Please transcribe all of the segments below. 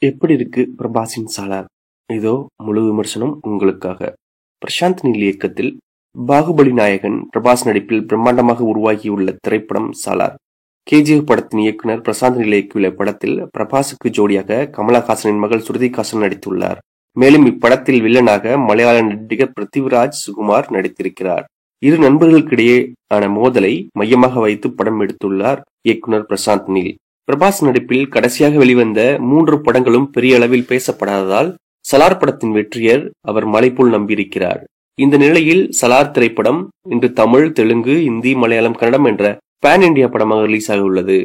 எப்படி இருக்கு பிரபாஸின் சாலார்? இதோ முழு விமர்சனம் உங்களுக்காக. பிரசாந்த் நீல் இயக்கத்தில் பாகுபலி நாயகன் பிரபாஸ் நடிப்பில் பிரம்மாண்டமாக உருவாகியுள்ள திரைப்படம் சாலார். கேஜிஎஃப் படத்தின் இயக்குனர் பிரசாந்த் நீல் இயக்கியுள்ள படத்தில் பிரபாஸுக்கு ஜோடியாக கமலஹாசனின் மகள் ஸ்ருதிஹாசன் நடித்துள்ளார். மேலும் இப்படத்தில் வில்லனாக மலையாள நடிகர் பிருத்திவிராஜ் சுகுமார் நடித்திருக்கிறார். இரு நண்பர்களுக்கிடையேயான மோதலை மையமாக வைத்து படம் எடுத்துள்ளார் இயக்குனர் பிரசாந்த் நீல். பிரபாஸ் நடிப்பில் கடைசியாக வெளிவந்த 3 படங்களும் பெரிய அளவில் பேசப்படாததால் சலார் படத்தின் வெற்றியர் அவர் மலைபோல் நம்பியிருக்கிறார். இந்த நிலையில் சலார் திரைப்படம் இன்று தமிழ், தெலுங்கு, இந்தி, மலையாளம், கன்னடம் என்ற பேன் இண்டியா படமாக ரிலீஸ் ஆக உள்ளது.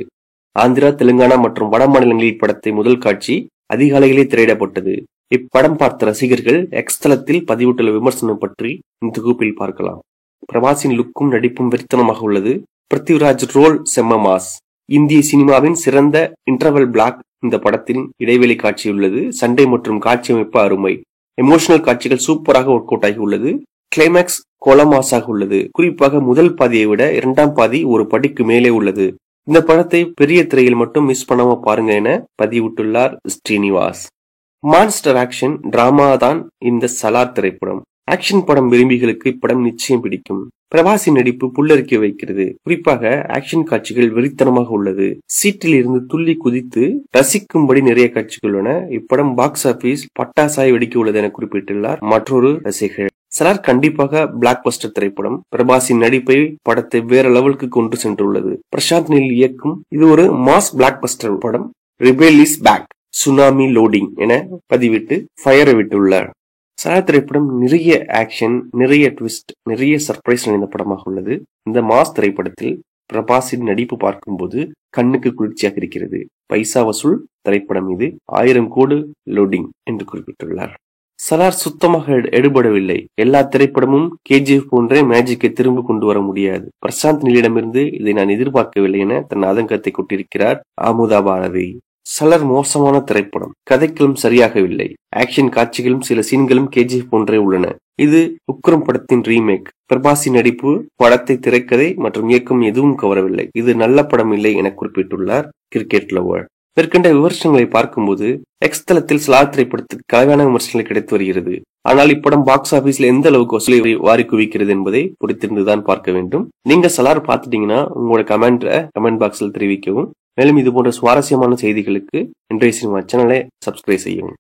ஆந்திரா, தெலுங்கானா மற்றும் வட மாநிலங்களில் படத்தை முதல் காட்சி அதிகாலையிலே திரையிடப்பட்டது. இப்படம் பார்த்த ரசிகர்கள் எக்ஸ் தளத்தில் பதிவிட்டுள்ள விமர்சனம் பற்றி இந்த தொகுப்பில் பார்க்கலாம். பிரபாஸின் லுக்கும் நடிப்பும் வெறித்தனமாக உள்ளது. பிருத்திவிராஜ் ரோல் செம்ம மாஸ். இந்திய சினிமாவின் சிறந்த இன்டர்வல் பிளாக் இந்த படத்தின் இடைவெளி காட்சி உள்ளது. சண்டை மற்றும் காட்சி அமைப்பு அருமை. எமோஷனல் காட்சிகள் சூப்பராக ஒர்க் அவுட் ஆகி உள்ளது. கிளைமேக்ஸ் கோலமாசாக உள்ளது. குறிப்பாக முதல் பாதியை விட 2ஆம் பாதி ஒரு படிக்கு மேலே உள்ளது. இந்த படத்தை பெரிய திரையில் மட்டும் மிஸ் பண்ணாம பாருங்க என பதிவிட்டுள்ளார் ஸ்ரீனிவாஸ். மான்ஸ்டர் ஆக்ஷன் டிராமா தான் இந்த சலார் திரைப்படம். ஆக்ஷன் படம் விரும்பிகளுக்கு இப்படம் நிச்சயம் பிடிக்கும். பிரபாஸின் நடிப்பு புல்லரிக்க வைக்கிறது. குறிப்பாக ஆக்ஷன் காட்சிகள் வெறித்தனமாக உள்ளது. சீட்டில் இருந்து துள்ளி குதித்து ரசிக்கும்படி நிறைய காட்சிகள் உள்ளன. இப்படம் பாக்ஸ் ஆபீஸ் பட்டாசாய் வெடிக்க உள்ளது என குறிப்பிட்டுள்ளார் மற்றொரு ரசிகர். சலார் கண்டிப்பாக பிளாக் பஸ்டர் திரைப்படம். பிரபாஸின் நடிப்பை படத்தை வேற லெவலுக்கு கொண்டு சென்றுள்ளது. பிரசாந்த் நீல் இயக்கும் இது ஒரு மாஸ் பிளாக் பஸ்டர் படம். Rebel is back, tsunami loading என பதிவிட்டு ஃபயரை விட்டுள்ளார். சலார் திரைப்படம் நிறைய ஆக்ஷன், நிறைய ட்விஸ்ட், நிறைய சர்ப்ரைஸ் நிறைந்த படமாக உள்ளது. இந்த மாஸ் திரைப்படத்தில் பிரபாஸின் நடிப்பு பார்க்கும்போது கண்ணுக்கு குளிர்ச்சியாக இருக்கிறது. பைசா வசூல் திரைப்படம் இது. 1000 கோடி லோடிங் என்று குறிப்பிட்டுள்ளார். சலார் சுத்தமாக எடுபடவில்லை. எல்லா திரைப்படமும் கேஜிஎஃப் போன்றே மேஜிக்கை திரும்ப கொண்டு வர முடியாது. பிரசாந்த் நீலிடமிருந்து இதை நான் எதிர்பார்க்கவில்லை என தன் ஆதங்கத்தை கொட்டிருக்கிறார் ஆமுதா பாரதி. சலார் மோசமான திரைப்படம். கதைக்களம் சரியாகவில்லை. ஆக்ஷன் காட்சிகளும் சில சீன்களும் கேஜிஎஃப் போன்றே உள்ளன. இது உக்ரம் படத்தின் ரீமேக். பிரபாஸின் நடிப்பு, படத்தை திரைக்கதை மற்றும் இயக்கம் எதுவும் கவரவில்லை. இது நல்ல படம் இல்லை என குறிப்பிட்டுள்ளார் கிரிக்கெட் லவர். மேற்கண்ட விமர்சனங்களை பார்க்கும்போது எக்ஸ் தளத்தில் சலார் திரைப்படத்துக்கு கலவையான விமர்சனங்கள் கிடைத்து வருகிறது. ஆனால் இப்படம் பாக்ஸ் ஆபீஸ்ல எந்த அளவுக்கு வசூலை வாரி குவிக்கிறது என்பதை பொறுத்திருந்துதான் பார்க்க வேண்டும். நீங்க சலார் பார்த்துட்டீங்கன்னா உங்களோட கமெண்ட் பாக்ஸில் தெரிவிக்கவும். மேலும் இது போன்ற சுவாரஸ்யமான செய்திகளுக்கு இன்றைய சினிமா சேனலை சப்ஸ்கிரைப் செய்யவும்.